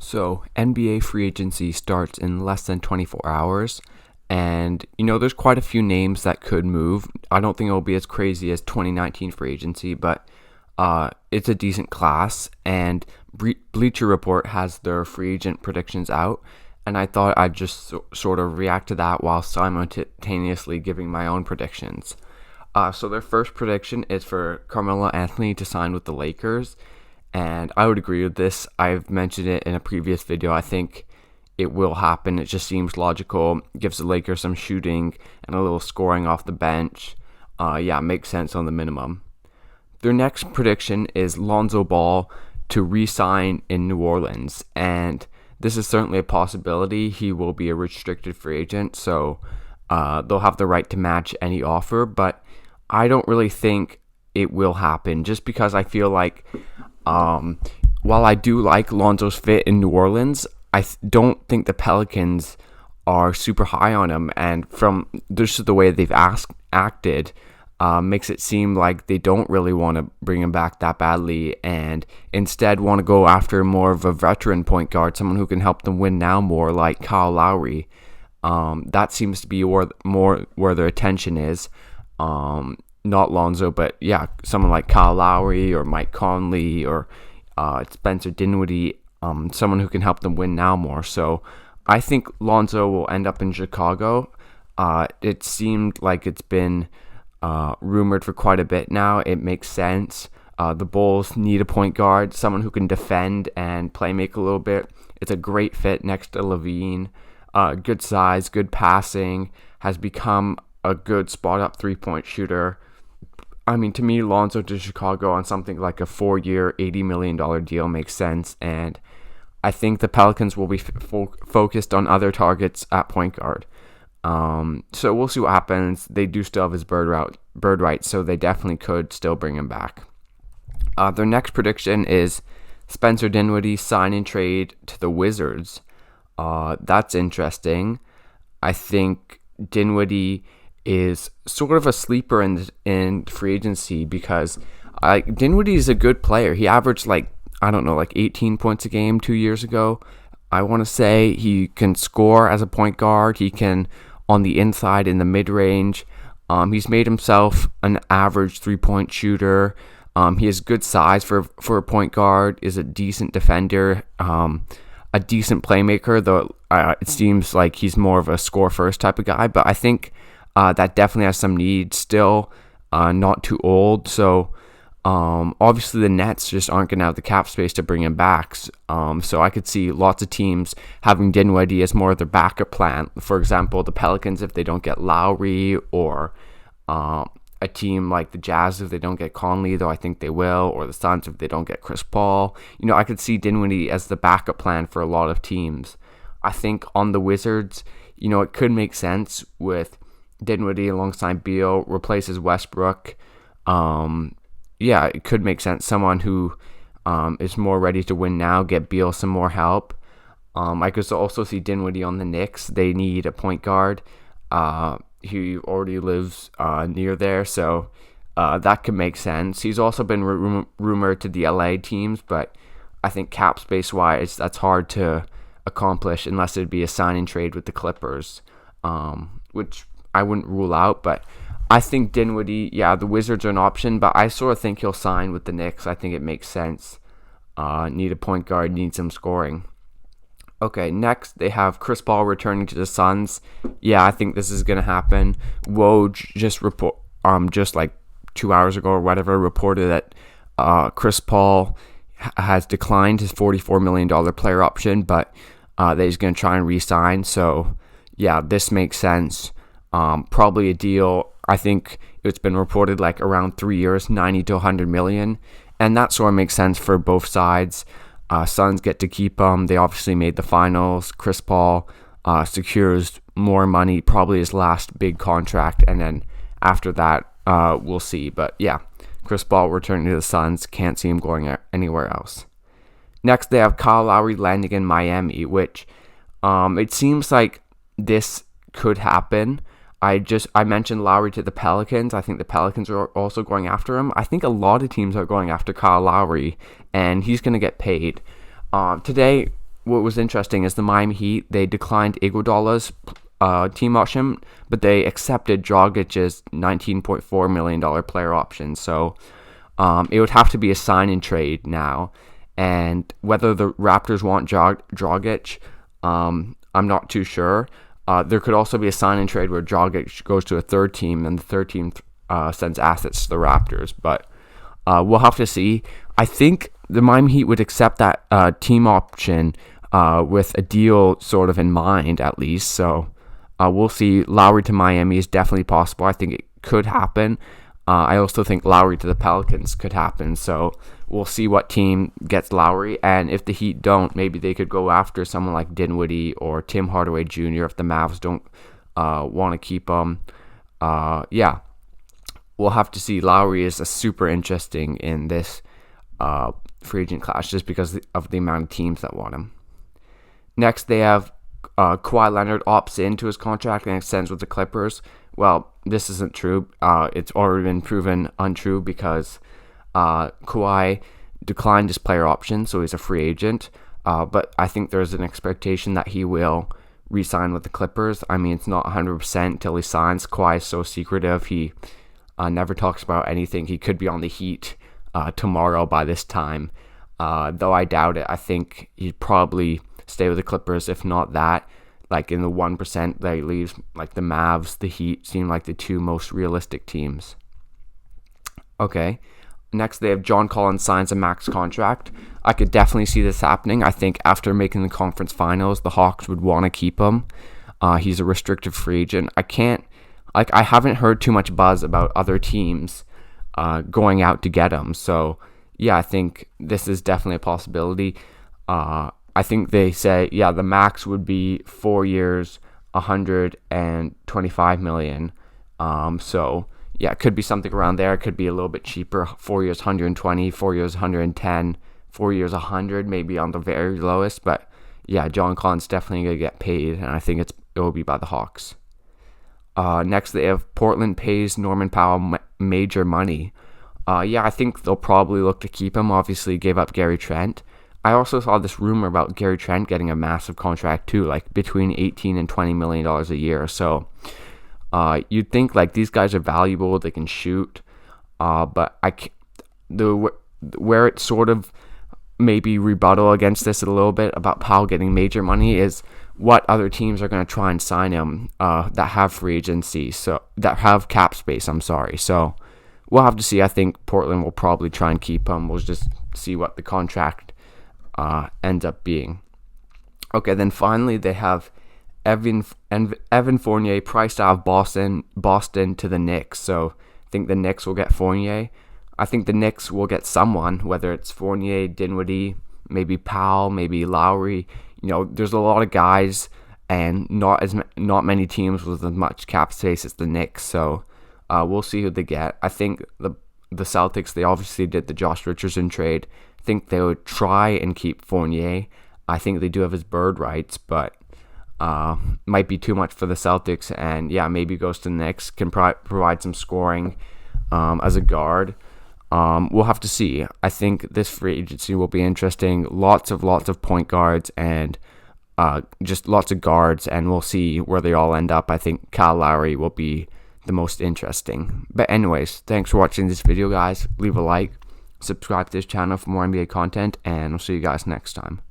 So, NBA free agency starts in less than 24 hours. And, there's quite a few names that could move. I don't think it'll be as crazy as 2019 free agency, but it's a decent class. And Bleacher Report has their free agent predictions out. And I thought I'd just sort of react to that while simultaneously giving my own predictions. So their first prediction is for KarlAnthony to sign with the Lakers. And I would agree with this. I've mentioned it in a previous video. I think it will happen. It just seems logical. Gives the Lakers some shooting and a little scoring off the bench. Makes sense on the minimum. Their next prediction is Lonzo Ball to re-sign in New Orleans. And this is certainly a possibility. He will be a restricted free agent, so they'll have the right to match any offer. But I don't really think it will happen, just because I feel like while I do like Lonzo's fit in New Orleans, I don't think the Pelicans are super high on him. And from just the way they've acted, makes it seem like they don't really want to bring him back that badly, and instead want to go after more of a veteran point guard, someone who can help them win now more, like Kyle Lowry. That seems to be more where their attention is. Not Lonzo, but someone like Kyle Lowry or Mike Conley or Spencer Dinwiddie, someone who can help them win now more. So I think Lonzo will end up in Chicago. It seemed like it's been rumored for quite a bit now. It makes sense. The Bulls need a point guard, someone who can defend and play make a little bit. It's a great fit next to LaVine. Good size, good passing, has become a good spot-up three-point shooter. I mean, to me, Lonzo to Chicago on something like a 4-year, $80 million deal makes sense, and I think the Pelicans will be focused on other targets at point guard. So we'll see what happens. They do still have his bird rights, so they definitely could still bring him back. Their next prediction is Spencer Dinwiddie sign and trade to the Wizards. That's interesting. I think Dinwiddie is sort of a sleeper in free agency, because Dinwiddie is a good player. He averaged 18 points a game 2 years ago. I want to say he can score as a point guard. He can on the inside in the mid-range. He's made himself an average three-point shooter. He has good size for a point guard, is a decent defender, a decent playmaker, though it seems like he's more of a score-first type of guy. But I think that definitely has some needs still, not too old. So obviously the Nets just aren't going to have the cap space to bring him back. So I could see lots of teams having Dinwiddie as more of their backup plan. For example, the Pelicans if they don't get Lowry, or a team like the Jazz if they don't get Conley, though I think they will, or the Suns if they don't get Chris Paul. I could see Dinwiddie as the backup plan for a lot of teams. I think on the Wizards, it could make sense with Dinwiddie alongside Beal, replaces Westbrook. It could make sense. Someone who is more ready to win now, get Beal some more help. I could also see Dinwiddie on the Knicks. They need a point guard. He already lives near there, so that could make sense. He's also been rumored to the LA teams, but I think cap space wise, that's hard to accomplish unless it'd be a sign and trade with the Clippers, which I wouldn't rule out. But I think Dinwiddie, the Wizards are an option, but I sort of think he'll sign with the Knicks. I think it makes sense. Need a point guard, need some scoring. Okay, next they have Chris Paul returning to the Suns. I think this is gonna happen. Woj just like 2 hours ago or whatever, reported that Chris Paul has declined his $44 million player option, but that he's gonna try and re-sign. So this makes sense. Probably a deal. I think it's been reported like around 3 years, 90 to 100 million, and that sort of makes sense for both sides. Suns get to keep him. They obviously made the finals. Chris Paul secures more money, probably his last big contract, and then after that, we'll see. But Chris Paul returning to the Suns. Can't see him going anywhere else. Next, they have Kyle Lowry landing in Miami, which it seems like this could happen. I mentioned Lowry to the Pelicans. I think the Pelicans are also going after him. I think a lot of teams are going after Kyle Lowry, and he's going to get paid. Today, what was interesting is the Miami Heat, they declined Iguodala's team option, but they accepted Dragic's $19.4 million player option. So it would have to be a sign and trade now. And whether the Raptors want Dragic, I'm not too sure. There could also be a sign and trade where Dragic goes to a third team and the third team sends assets to the Raptors. But we'll have to see. I think the Miami Heat would accept that team option with a deal sort of in mind, at least. So we'll see. Lowry to Miami is definitely possible. I think it could happen. I also think Lowry to the Pelicans could happen. So we'll see what team gets Lowry. And if the Heat don't, maybe they could go after someone like Dinwiddie or Tim Hardaway Jr. if the Mavs don't want to keep him. Yeah, we'll have to see. Lowry is super interesting in this free agent class just because of the amount of teams that want him. Next, they have Kawhi Leonard opts into his contract and extends with the Clippers. Well, this isn't true. It's already been proven untrue because Kawhi declined his player option, so he's a free agent. But I think there's an expectation that he will re-sign with the Clippers. I mean, it's not 100% until he signs. Kawhi is so secretive. He never talks about anything. He could be on the Heat tomorrow by this time, though I doubt it. I think he'd probably stay with the Clippers, if not that. Like in the 1% that he leaves, like the Mavs, the Heat seem like the two most realistic teams. Okay, next they have John Collins signs a max contract. I could definitely see this happening. I think after making the conference finals, the Hawks would want to keep him. He's a restricted free agent. I haven't heard too much buzz about other teams going out to get him. So yeah, I think this is definitely a possibility. I think they say, yeah, the max would be 4 years, $125 million. So yeah, it could be something around there. It could be a little bit cheaper. 4 years, 120, 4 years, 110, 4 years, 100, maybe on the very lowest. But yeah, John Collins definitely gonna get paid, and I think it will be by the Hawks. Next, they have Portland pays Norman Powell major money. Yeah, I think they'll probably look to keep him. Obviously, gave up Gary Trent. I also saw this rumor about Gary Trent getting a massive contract too, like between $18 and $20 million a year. So you'd think like these guys are valuable, they can shoot, but where it sort of maybe rebuttal against this a little bit about Powell getting major money is what other teams are going to try and sign him that have free agency, so that have cap space. I'm sorry. So we'll have to see. I think Portland will probably try and keep him. We'll just see what the contract ends up being. Okay, then finally they have Evan Fournier priced out of Boston to the Knicks. So I think the Knicks will get Fournier. I think the Knicks will get someone, whether it's Fournier, Dinwiddie, maybe Powell, maybe Lowry. You know, there's a lot of guys, and not many teams with as much cap space as the Knicks. So we'll see who they get. I think the Celtics, they obviously did the Josh Richardson trade. I think they would try and keep Fournier. I think they do have his bird rights, but might be too much for the Celtics. And yeah, maybe goes to the Knicks, can provide some scoring as a guard. We'll have to see. I think this free agency will be interesting. Lots of point guards and just lots of guards, and we'll see where they all end up. I think Kyle Lowry will be the most interesting. But anyways, thanks for watching this video, guys. Leave a like, subscribe to this channel for more NBA content, and I'll see you guys next time.